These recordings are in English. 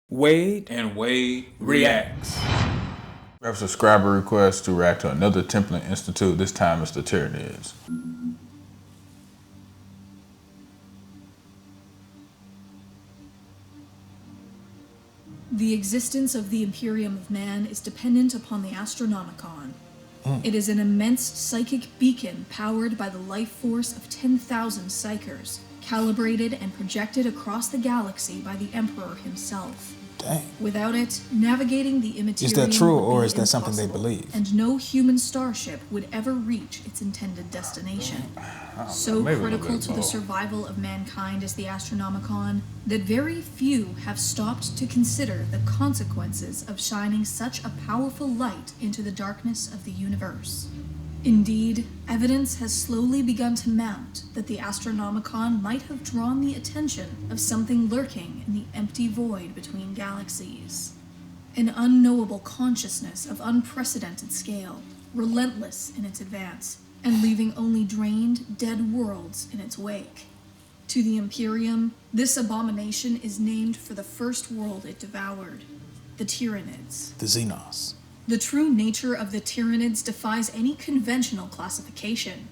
Wade and Wade reacts. We have a subscriber request to react to another Template Institute. This time it's the Tyranids. The existence of the Imperium of Man is dependent upon the Astronomicon. It is an immense psychic beacon powered by the life force of 10,000 psychers, calibrated and projected across the galaxy by the Emperor himself. Dang. Without it, navigating the Immaterium Is that true, would or be is that something they impossible, believe? and no human starship would ever reach its intended destination. So maybe a little critical bit to the more. survival of mankind is the Astronomicon that very few have stopped to consider the consequences of shining such a powerful light into the darkness of the universe. Indeed, evidence has slowly begun to mount that the Astronomicon might have drawn the attention of something lurking in the empty void between galaxies. An unknowable consciousness of unprecedented scale, relentless in its advance, and leaving only drained, dead worlds in its wake. To the Imperium, this abomination is named for the first world it devoured, the Tyranids. The Xenos. The true nature of the Tyranids defies any conventional classification.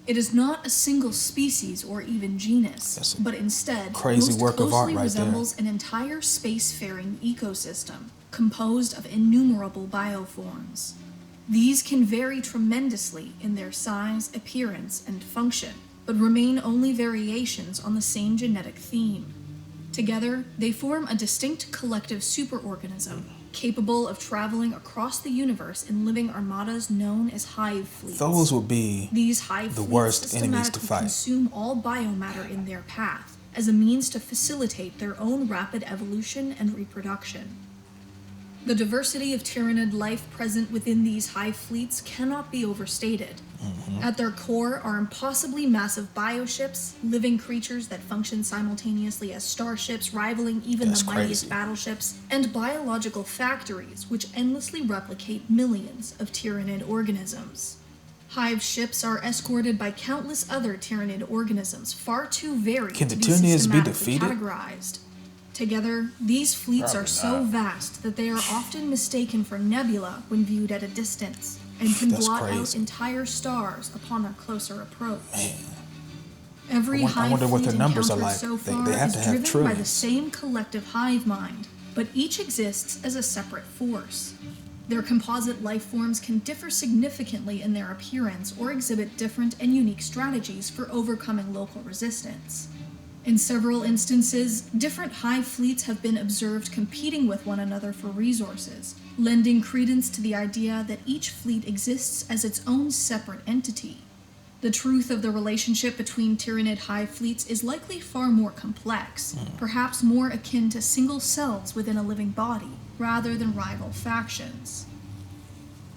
It is not a single species or even genus, That's a but instead crazy most work of art closely right there. resembles an entire spacefaring ecosystem composed of innumerable bioforms. These can vary tremendously in their size, appearance, and function, but remain only variations on the same genetic theme. Together, they form a distinct collective superorganism, capable of traveling across the universe in living armadas known as hive fleets. Those would be These hive the fleets worst enemies to systematically fight. consume all biomatter in their path as a means to facilitate their own rapid evolution and reproduction. The diversity of Tyranid life present within these hive fleets cannot be overstated. At their core are impossibly massive bioships, living creatures that function simultaneously as starships, rivaling even That's the mightiest crazy. battleships, and biological factories which endlessly replicate millions of Tyranid organisms. Hive ships are escorted by countless other Tyranid organisms, far too varied Can to the be Tyranids be systematically defeated? categorized. Together, these fleets Probably are so not. vast that they are often mistaken for nebula when viewed at a distance, and can That's blot out crazy. entire stars upon their closer approach. Man. Every I hive wonder what fleet their numbers are encountered like. so They far have is to have driven by the trillions. same collective hive mind, but each exists as a separate force. Their composite life forms can differ significantly in their appearance or exhibit different and unique strategies for overcoming local resistance. In several instances, different hive fleets have been observed competing with one another for resources, lending credence to the idea that each fleet exists as its own separate entity. The truth of the relationship between Tyranid hive fleets is likely far more complex, perhaps more akin to single cells within a living body, rather than rival factions.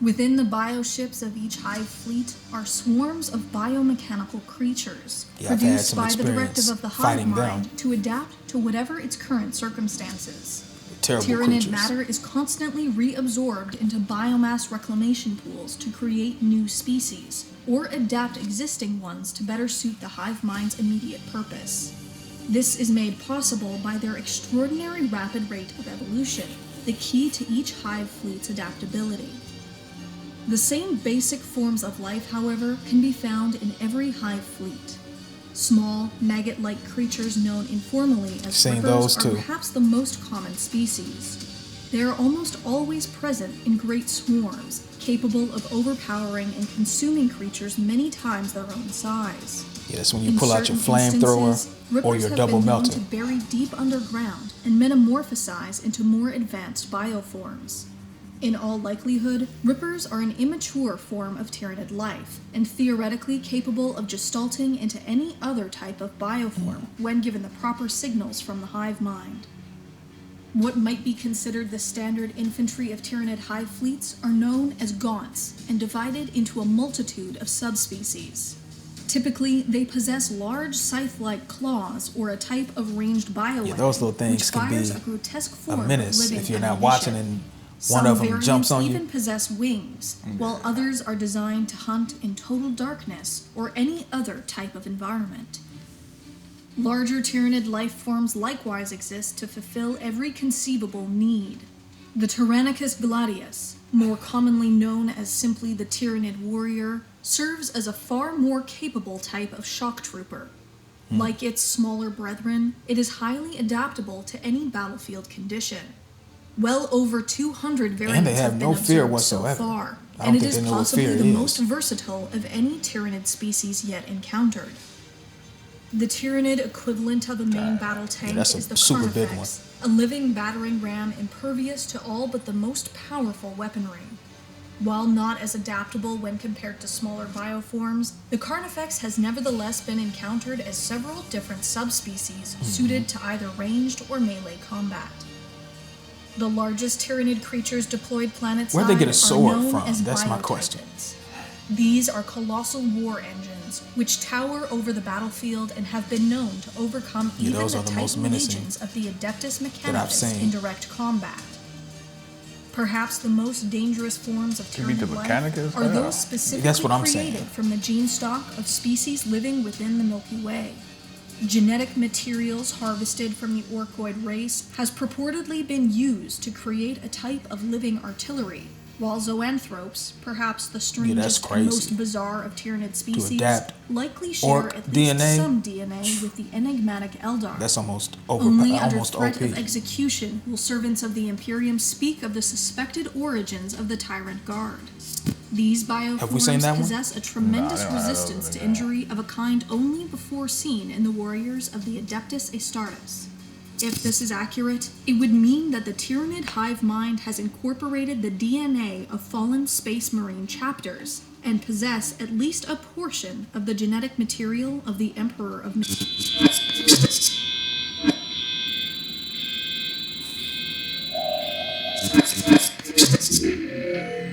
Within the bioships of each hive fleet are swarms of biomechanical creatures, Yeah, I've had produced some by the experience directive of the hive fighting mind them. to adapt to whatever its current circumstances. Terrible Tyranid creatures. matter is constantly reabsorbed into biomass reclamation pools to create new species, or adapt existing ones to better suit the hive mind's immediate purpose. This is made possible by their extraordinary rapid rate of evolution, the key to each hive fleet's adaptability. The same basic forms of life, however, can be found in every hive fleet. Small, maggot-like creatures known informally as Seen rippers those are too. perhaps the most common species. They are almost always present in great swarms, capable of overpowering and consuming creatures many times their own size. Yeah, that's when you In pull out your certain flamethrower instances, or rippers your have double been known melter. to bury deep underground and metamorphosize into more advanced bioforms. In all likelihood, rippers are an immature form of Tyranid life, and theoretically capable of gestalting into any other type of bioform when given the proper signals from the hive mind. What might be considered the standard infantry of Tyranid hive fleets are known as gaunts and divided into a multitude of subspecies. Typically, they possess large scythe-like claws or a type of ranged bioweapon, Yeah, those little things which can be fires a grotesque form a of menace living if you're not ammunition. watching and one Some of them variants jumps on even you. possess wings, while others are designed to hunt in total darkness or any other type of environment. Larger Tyranid life forms likewise exist to fulfill every conceivable need. The Tyrannicus gladius, more commonly known as simply the Tyranid warrior, serves as a far more capable type of shock trooper. Like its smaller brethren, it is highly adaptable to any battlefield condition. Well over 200 variants have have been no fear observed so whatsoever. far, I don't and it think is they know what possibly fear the is. most versatile of any Tyranid species yet encountered. The Tyranid equivalent of a main battle tank that's a is the super big Carnifex, a living battering ram impervious to all but the most powerful weaponry. While not as adaptable when compared to smaller bioforms, the Carnifex has nevertheless been encountered as several different subspecies suited to either ranged or melee combat. The largest Tyranid creatures deployed planetside Where'd they get a sword are known from? as That's my question. Biotitans. These are colossal war engines, which tower over the battlefield and have been known to overcome Yeah, even those the are the most Titan menacing legions of the Adeptus I've Mechanicus seen. in direct combat. Perhaps the most dangerous forms of You mean the Tyranid life Mechanicus? are Yeah. those specifically That's what I'm created saying. from the gene stock of species living within the Milky Way. Genetic materials harvested from the Orkoid race has purportedly been used to create a type of living artillery, while zoanthropes, perhaps the strangest and crazy. most bizarre of Tyranid species, adapt likely share orc at least DNA? some DNA with the enigmatic Eldar. That's almost Only under almost threat OP. of execution will servants of the Imperium speak of the suspected origins of the Tyrant Guard. These Have we seen bioforms that one? possess a tremendous they don't have resistance those to in there. injury of a kind only before seen in the warriors of the Adeptus Astartes. If this is accurate, it would mean that the Tyranid hive mind has incorporated the DNA of fallen space marine chapters and possess at least a portion of the genetic material of the Emperor of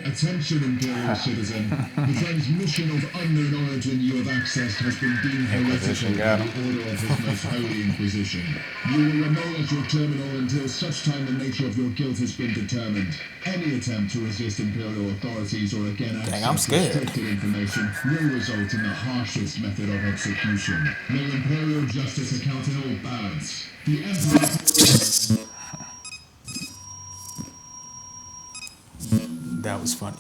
Attention, Imperial citizen. The transmission of unknown origin you have accessed has been deemed heretical by got the order of His Most Holy Inquisition. You will remain at your terminal until such time the nature of your guilt has been determined. Any attempt to resist Imperial authorities or again Dang, I'm access scared. restricted information will result in the harshest method of execution. May Imperial justice account in all bounds. The Emperor... That was funny.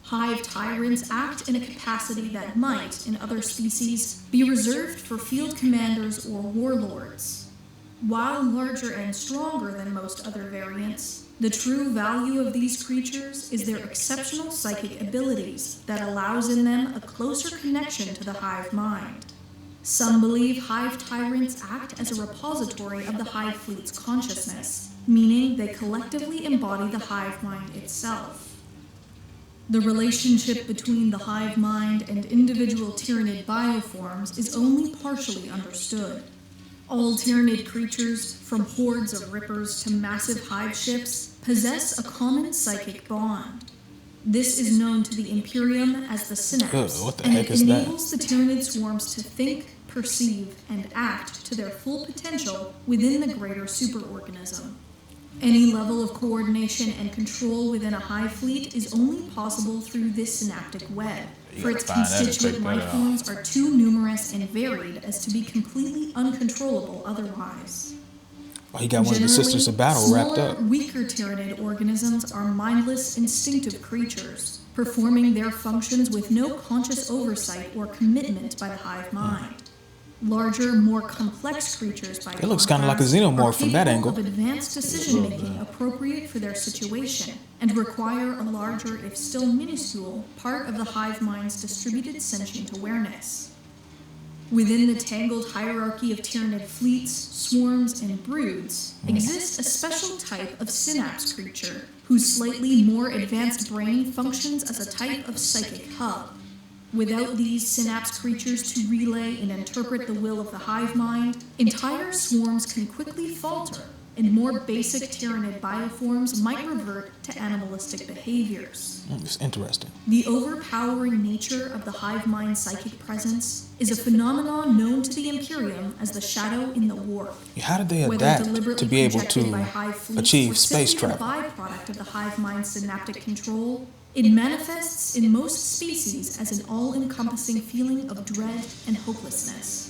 Hive tyrants act in a capacity that might, in other species, be reserved for field commanders or warlords. While larger and stronger than most other variants, the true value of these creatures is their exceptional psychic abilities that allows in them a closer connection to the hive mind. Some believe hive tyrants act as a repository of the hive fleet's consciousness, meaning they collectively embody the hive mind itself. The relationship between the hive mind and individual Tyranid bioforms is only partially understood. All Tyranid creatures, from hordes of rippers to massive hive ships, possess a common psychic bond. This is known to the Imperium as the synapse, Ugh, what the and heck it is that? enables the Tyranid swarms to think, perceive, and act to their full potential within the greater superorganism. Any level of coordination and control within a hive fleet is only possible through this synaptic web, for its gotta find that and constituent check that life out. forms are too numerous and varied as to be completely uncontrollable otherwise. Oh, he got one of the Sisters of Battle wrapped smaller, up. weaker Tyranid organisms are mindless, instinctive creatures, performing their functions with no conscious oversight or commitment by the hive mind. Larger, more complex creatures, by It looks kinda like a contrast, xenomorph are from that capable angle. of advanced decision-making appropriate for their situation, and require a larger, if still minuscule, part of the hive mind's distributed sentient awareness. Within the tangled hierarchy of Tyranid fleets, swarms, and broods, exists a special type of synapse creature, whose slightly more advanced brain functions as a type of psychic hub. Without these synapse creatures to relay and interpret the will of the hive mind, entire swarms can quickly falter, and more basic Tyranid bioforms might revert to animalistic behaviors. It's interesting. The overpowering nature of the hive mind psychic presence is a phenomenon known to the Imperium as the shadow in the warp. How did they Whether adapt deliberately to be able projected by to hive fleets achieve or space simply travel? a byproduct of the hive mind's synaptic control, it manifests in most species as an all-encompassing feeling of dread and hopelessness.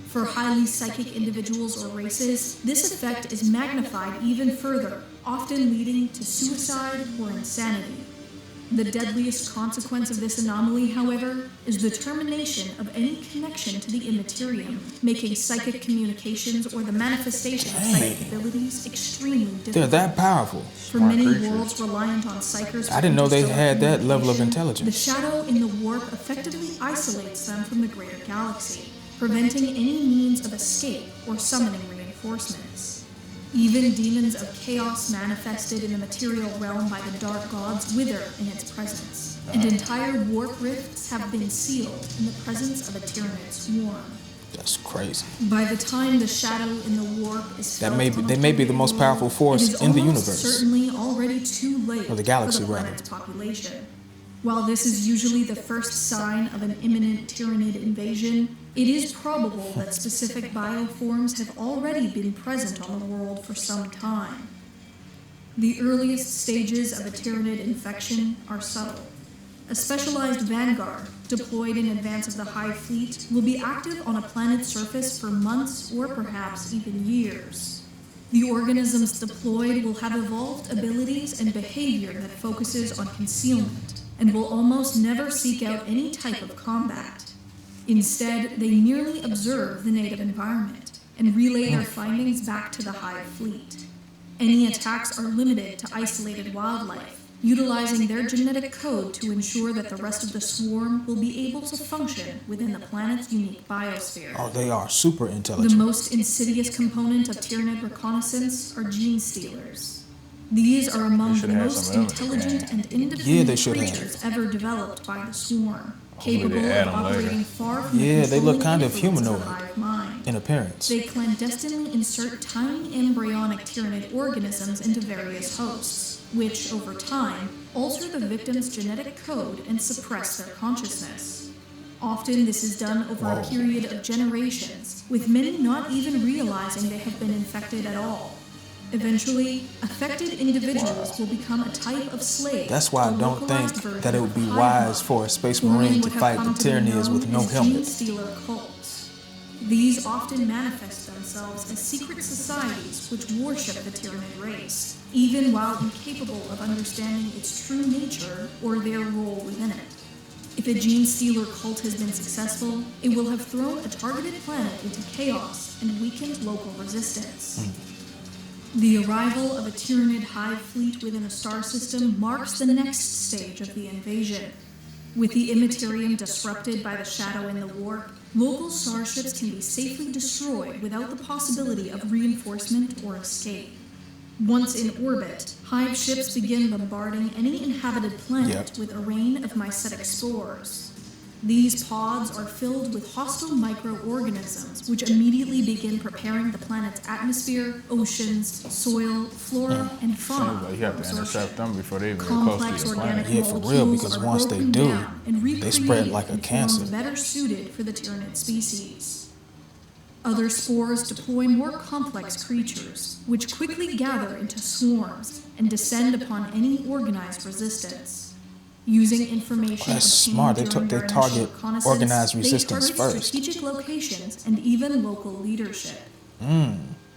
For highly psychic individuals or races, this effect is magnified even further, often leading to suicide or insanity. The deadliest consequence of this anomaly, however, is the termination of any connection to the immaterium, making psychic communications or the manifestation of psychic abilities extremely difficult. They're that powerful. For many worlds reliant on psychers, I didn't know they interstellar had that level of communication, intelligence. The shadow in the warp effectively isolates them from the greater galaxy, preventing any means of escape or summoning reinforcements. Even demons of chaos manifested in the material realm by the dark gods wither in its presence, and entire warp rifts have been sealed in the presence of a Tyranid swarm. That's crazy. By the time the shadow in the warp is That felt may be- on they a may be the planet most powerful world, force it is in the almost universe. certainly already too late Or the galaxy, for the rather. planet's population. While this is usually the first sign of an imminent Tyranid invasion, it is probable that specific bioforms have already been present on the world for some time. The earliest stages of a Tyranid infection are subtle. A specialized vanguard, deployed in advance of the Hive Fleet, will be active on a planet's surface for months or perhaps even years. The organisms deployed will have evolved abilities and behavior that focuses on concealment, and will almost never seek out any type of combat. Instead, they merely observe the native environment and relay their findings back to the Hive Fleet. Any attacks are limited to isolated wildlife, utilizing their genetic code to ensure that the rest of the swarm will be able to function within the planet's unique biosphere. Oh, they are super The intelligent. most insidious component of Tyranid reconnaissance are gene stealers. These are among the should have most some of them. intelligent and Yeah, they independent should have. creatures ever developed by the swarm, Hopefully capable they add of 'em later. operating far from Yeah, the they look controlling kind of influence humanoid. the hive mind. In appearance. They clandestinely insert tiny embryonic Tyranid organisms into various hosts, which, over time, alter the victim's genetic code and suppress their consciousness. Often this is done over a period of generations, with many not even realizing they have been infected at all. Eventually, affected individuals will become a type of slave. That's why I a don't localized think version that it would of be hive wise mind, for a space forming marine to what have fight come the to be Tyranids with known no as helmet. gene stealer cults. These often manifest themselves as secret societies which worship the Tyranid race, even while incapable of understanding its true nature or their role within it. If a gene stealer cult has been successful, it will have thrown a targeted planet into chaos and weakened local resistance. The arrival of a Tyranid hive fleet within a star system marks the next stage of the invasion. With the immaterium disrupted by the shadow in the warp, local starships can be safely destroyed without the possibility of reinforcement or escape. Once in orbit, hive ships begin bombarding any inhabited planet with a rain of mycetic spores. These pods are filled with hostile microorganisms, which immediately begin preparing the planet's atmosphere, oceans, soil, flora, and fauna. Like you have to for absorption. intercept them before they even get close Complex to your organic planet. Yeah, for real, molecules because are once they broken do, down and they spread recreated like a in cancer. forms better suited for the Tyranid species. Other spores deploy more complex creatures, which quickly gather into swarms and descend upon any organized resistance. Using information That's obtained smart. They during their target initial reconnaissance, organized they resistance target first. strategic locations and even local leadership.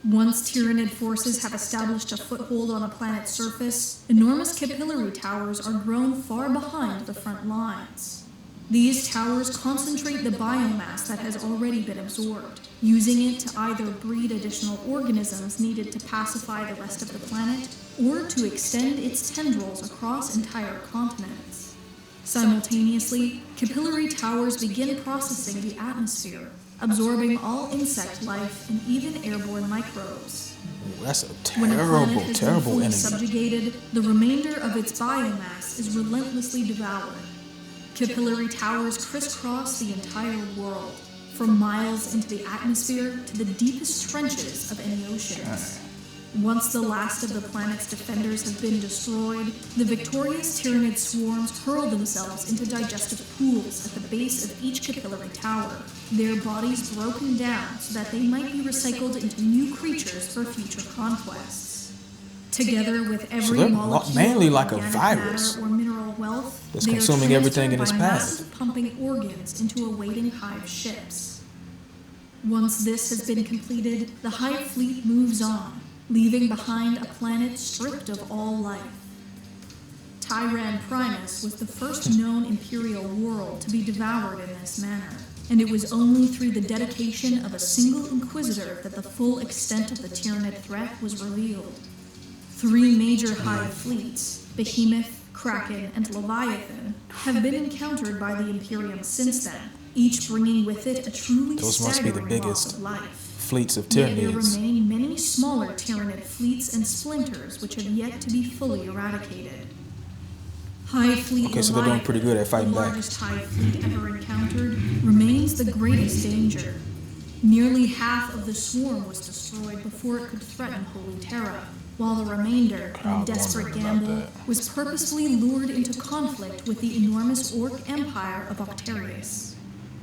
Once Tyranid forces have established a foothold on a planet's surface, enormous capillary towers are grown far behind the front lines. These towers concentrate the biomass that has already been absorbed, using it to either breed additional organisms needed to pacify the rest of the planet, or to extend its tendrils across entire continents. Simultaneously, capillary towers begin processing the atmosphere, absorbing all insect life and even airborne microbes. That's a When a planet terrible, has terrible been fully enemy. subjugated, the remainder of its biomass is relentlessly devoured. Capillary towers crisscross the entire world, from miles into the atmosphere to the deepest trenches of any oceans. Once the last of the planet's defenders have been destroyed, the victorious Tyranid swarms hurl themselves into digestive pools at the base of each capillary tower, their bodies broken down so that they might be recycled into new creatures for future conquests. Together with every they're molecule mainly of like a organic virus matter or mineral wealth, that's they are consuming everything in transferred its by path. massive pumping organs into awaiting hive ships. Once this has been completed, the hive fleet moves on, leaving behind a planet stripped of all life. Tyran Primus was the first known Imperial world to be devoured in this manner, and it was only through the dedication of a single Inquisitor that the full extent of the Tyranid threat was revealed. 3 major hive fleets, Behemoth, Kraken, and Leviathan, have been encountered by the Imperium since then, each bringing with it a truly Those must be the staggering loss biggest of life. fleets of Yet there Tyranids. remain many smaller Tyranid fleets and splinters which have yet to be fully eradicated. Hive Fleet Okay, so they're doing pretty good at fighting the back. largest hive fleet ever encountered, remains the greatest danger. Nearly half of the swarm was destroyed before it could threaten Holy Terra, while the remainder, in a desperate gamble, was purposefully lured into conflict with the enormous Orc empire of Octarius.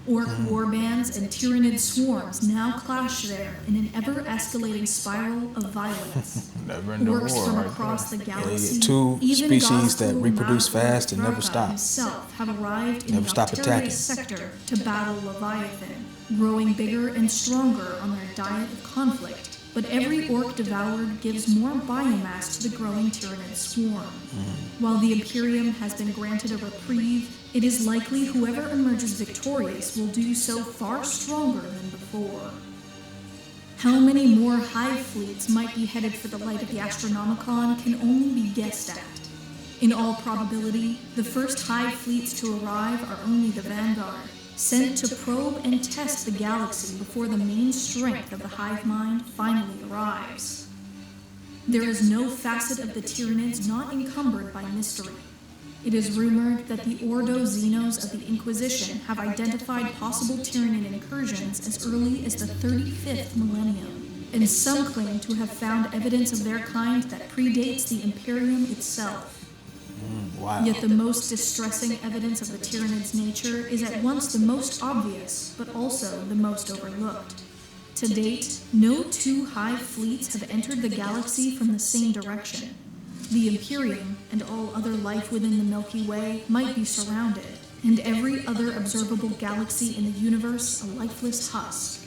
Orc warbands and Tyranid swarms now clash there in an ever-escalating spiral of violence. Never in the Orcs war, from right across the there. galaxy, two even species that Gospel reproduce Master fast and never Thraka stop. himself have arrived in Never the stop Octarius attacking. sector to battle Leviathan, growing bigger and stronger on their diet of conflict. But every Orc devoured gives more biomass to the growing Tyranid swarm. While the Imperium has been granted a reprieve, it is likely whoever emerges victorious will do so far stronger than before. How many more hive fleets might be headed for the light of the Astronomicon can only be guessed at. In all probability, the first hive fleets to arrive are only the Vanguard, sent to probe and test the galaxy before the main strength of the hive mind finally arrives. There is no facet of the Tyranids not encumbered by mystery. It is rumored that the Ordo Xenos of the Inquisition have identified possible Tyranid incursions as early as the 35th millennium, and some claim to have found evidence of their kind that predates the Imperium itself. Wow. Yet the most distressing evidence of the Tyranid's nature is at once the most obvious, but also the most overlooked. To date, no 2 hive fleets have entered the galaxy from the same direction. The Imperium and all other life within the Milky Way might be surrounded, and every other observable galaxy in the universe a lifeless husk.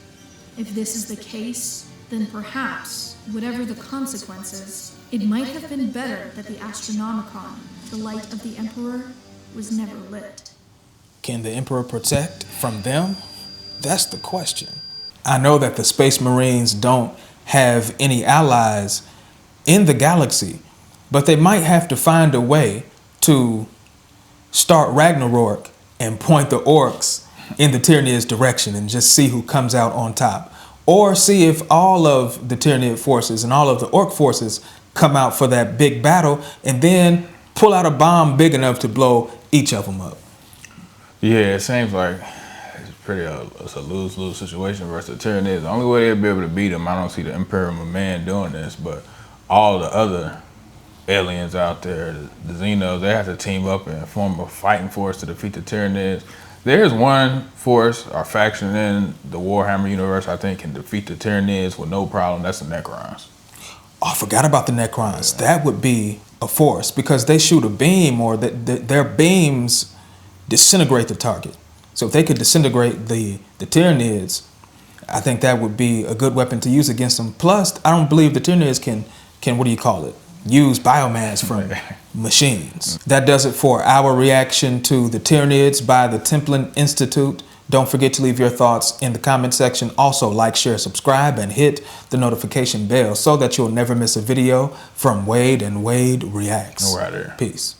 If this is the case, then perhaps, whatever the consequences, it might have been better that the Astronomicon, the light of the Emperor, was never lit. Can the Emperor protect from them? That's the question. I know that the Space Marines don't have any allies in the galaxy, but they might have to find a way to start Ragnarok and point the Orcs in the Tyranids' direction and just see who comes out on top. Or see if all of the Tyranid forces and all of the Orc forces come out for that big battle and then pull out a bomb big enough to blow each of them up. Yeah, it seems like it's a lose-lose situation versus the Tyranids. The only way they'll be able to beat them, I don't see the Imperial Man doing this, but all the other aliens out there, the Xenos, they have to team up and form a fighting force to defeat the Tyranids. There's one force or faction in the Warhammer universe I think can defeat the Tyranids with no problem. That's the Necrons. Oh, I forgot about the Necrons. Yeah. That would be a force because they shoot a beam or their beams disintegrate the target. So if they could disintegrate the Tyranids, I think that would be a good weapon to use against them. Plus, I don't believe the Tyranids can what do you call it? Use biomass from machines. That does it for our reaction to the Tyranids by the Templin Institute. Don't forget to leave your thoughts in the comment section. Also, like, share, subscribe, and hit the notification bell so that you'll never miss a video from Wade and Wade Reacts. Right there. Peace.